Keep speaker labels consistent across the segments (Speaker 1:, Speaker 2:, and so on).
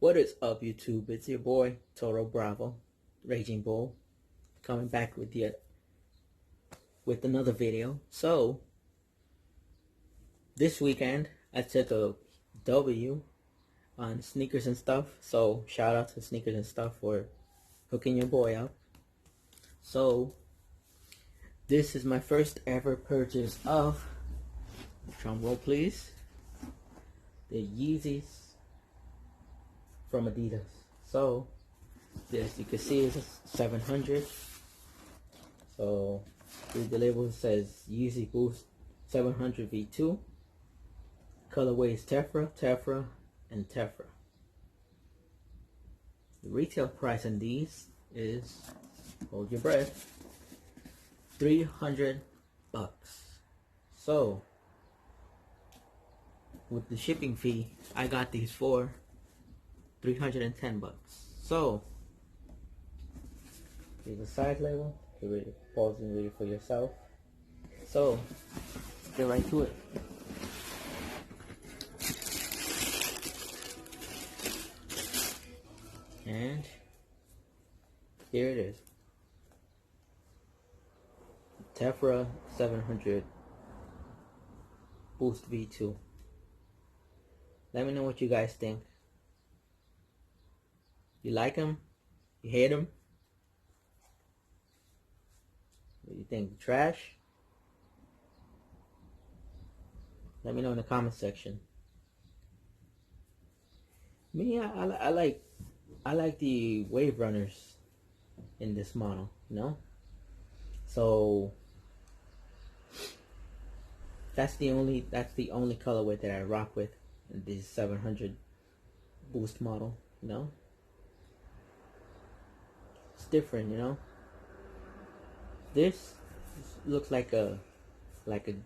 Speaker 1: What is up, YouTube? It's your boy Toro Bravo, Raging Bull, coming back with another video. So this weekend I took a W on Sneakers and Stuff. So shout out to Sneakers and Stuff for hooking your boy up. So this is my first ever purchase of, drum roll please, the Yeezys from Adidas. So this, you can see, is a 700. So the label says Yeezy Boost 700 V2. Colorway is Tephra, and Tephra. The retail price on these is, hold your breath, $300. So with the shipping fee, I got these for $310. So here's the size label. You read it, pause and read it for yourself. So let's get right to it. And here it is. Tephra 700 Boost V2. Let me know what you guys think. You like them? You hate them? What do you think? Trash? Let me know in the comment section. Me, I like the Wave Runners in this model, you know? So that's the only colorway that I rock with in this 700 Boost model, you know? It's different, you know? This looks like a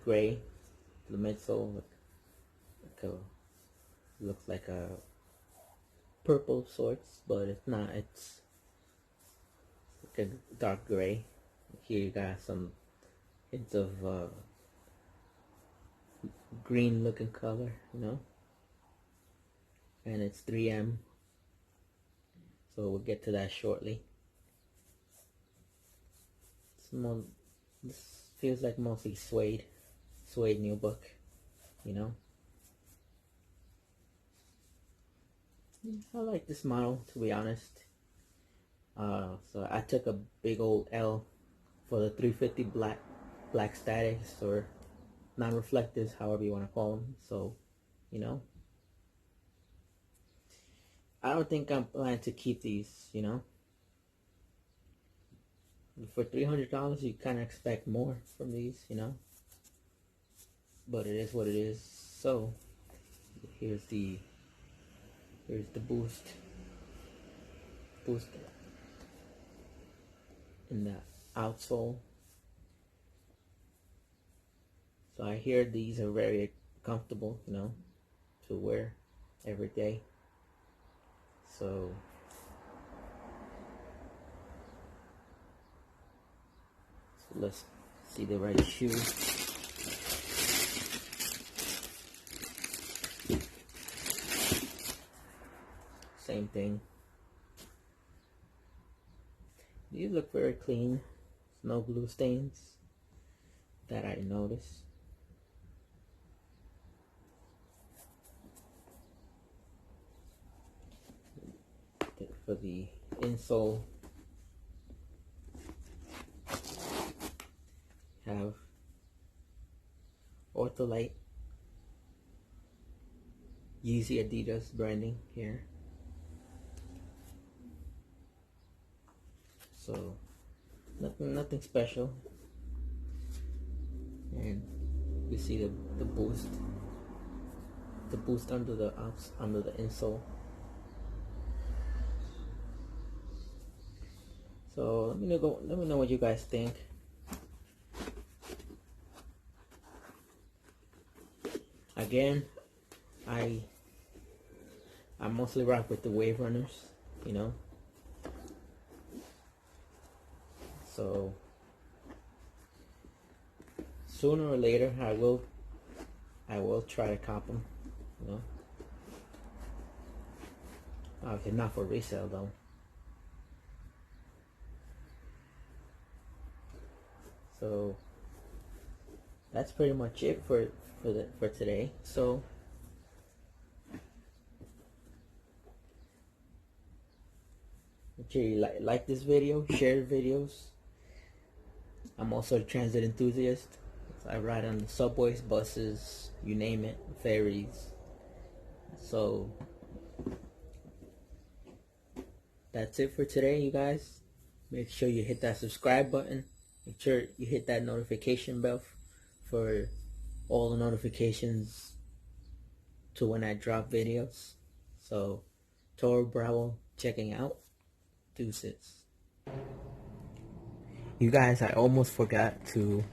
Speaker 1: gray, the midsole, looks like a purple sorts, but it's not. It's like a dark gray. Here you got some hints of green looking color, you know, and it's 3M, so we'll get to that shortly. This feels like mostly suede nubuck, you know. I like this model, to be honest. So I took a big old L for the 350 black statics, or non-reflectives, however you want to call them. So, you know, I don't think I'm planning to keep these, you know. For $300, you kind of expect more from these, you know. But it is what it is. So here's the boost in the outsole. So I hear these are very comfortable, you know, to wear every day. So let's see the right shoe. Same thing. These look very clean. No blue stains that I noticed. For the insole, have Ortholite Yeezy Adidas branding here. So nothing special. And you see the boost under the insole. So let me know what you guys think. Again, I mostly rock with the Wave Runners, you know. So sooner or later, I will try to cop them, you know. Okay, not for resale though. So that's pretty much it for today. So make sure you like this video, share the videos. I'm also a transit enthusiast. So I ride on the subways, buses, you name it, ferries. So that's it for today, you guys. Make sure you hit that subscribe button. Make sure you hit that notification bell for all the notifications to when I drop videos. So, Toro Bravo checking out. Deuces. You guys, I almost forgot to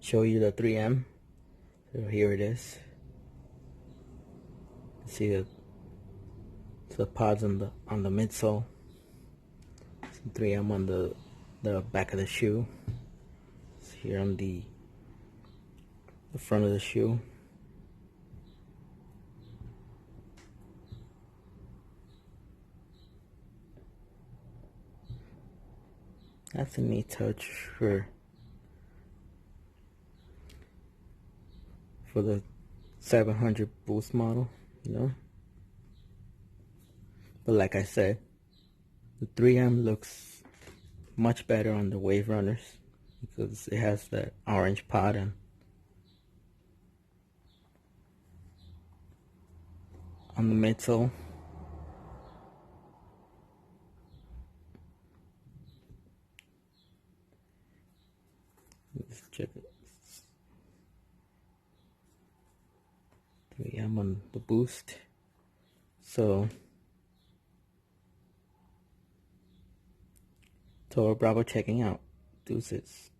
Speaker 1: show you the 3M. So here it is. See the pods on the midsole. Some 3M on the back of the shoe. It's here on the front of the shoe. That's a neat touch for the 700 Boost model, you know. But like I said, the 3M looks much better on the Wave Runners because it has that orange pod and on the midsole. Let's check it. 3M on the Boost. So Toro Bravo checking out. Deuces.